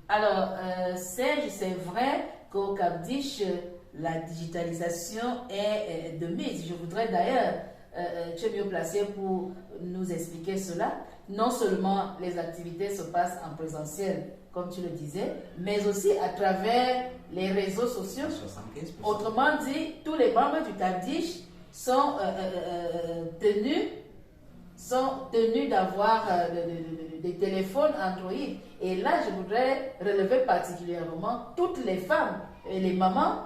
Alors, Serge, c'est vrai qu'au Capdish, la digitalisation est de mise. Je voudrais d'ailleurs, tu es mieux placé pour nous expliquer cela. Non seulement les activités se passent en présentiel, comme tu le disais, mais aussi à travers les réseaux sociaux. 75%. Autrement dit, tous les membres du Capdish sont tenus d'avoir des téléphones Android. Et là, je voudrais relever particulièrement toutes les femmes et les mamans,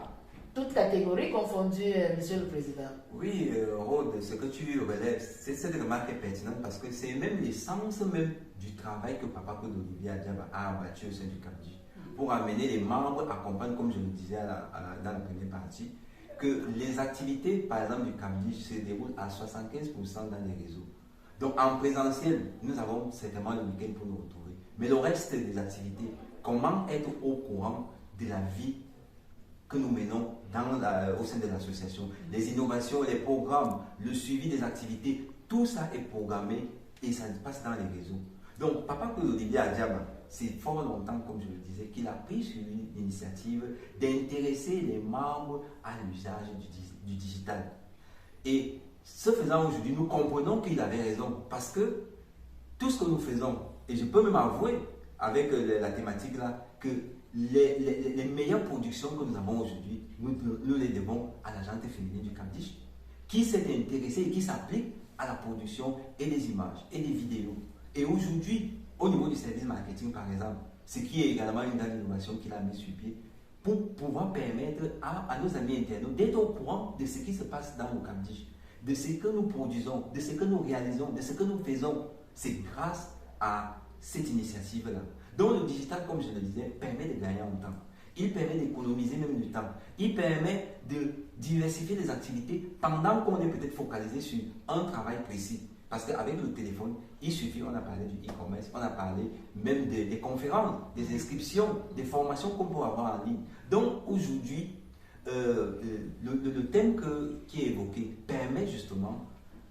toutes catégories confondues, Monsieur le Président. Oui, Rode, ce que tu relèves, cette remarque est pertinente parce que c'est même l'essence même du travail que Papa Claude Olivier Adiaba a abattu au sein du CAPDI pour amener les membres à comprendre, comme je le disais dans la première partie, que les activités, par exemple, du CAPDI se déroulent à 75% dans les réseaux. Donc, en présentiel, nous avons certainement le week-end pour nous retrouver. Mais le reste des activités, comment être au courant de la vie que nous menons au sein de l'association, les innovations, les programmes, le suivi des activités, tout ça est programmé et ça se passe dans les réseaux. Donc, Papa Claude Olivier Adiaba, c'est fort longtemps, comme je le disais, qu'il a pris sur lui l'initiative d'intéresser les membres à l'usage du digital. Et ce faisant aujourd'hui, nous comprenons qu'il avait raison parce que tout ce que nous faisons, et je peux même avouer avec la thématique là, que les meilleures productions que nous avons aujourd'hui, nous les devons à la gente féminine du Capdish, qui s'est intéressée et qui s'applique à la production et des images et des vidéos. Et aujourd'hui, au niveau du service marketing par exemple, ce qui est également une grande innovation qu'il a mis sur pied, pour pouvoir permettre à nos amis internautes d'être au courant de ce qui se passe dans le Capdish, de ce que nous produisons, de ce que nous réalisons, de ce que nous faisons. C'est grâce à cette initiative-là. Donc le digital, comme je le disais, permet de gagner en temps. Il permet d'économiser même du temps. Il permet de diversifier les activités pendant qu'on est peut-être focalisé sur un travail précis. Parce qu'avec le téléphone, il suffit, on a parlé du e-commerce, on a parlé même des conférences, des inscriptions, des formations qu'on peut avoir en ligne. Donc aujourd'hui, le thème qui est évoqué permet justement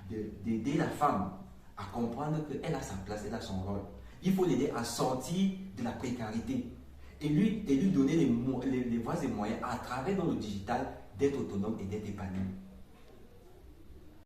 d'aider la femme à comprendre qu'elle a sa place, elle a son rôle. Il faut l'aider à sortir de la précarité et lui donner les voies et moyens à travers dans le digital d'être autonome et d'être épanoui.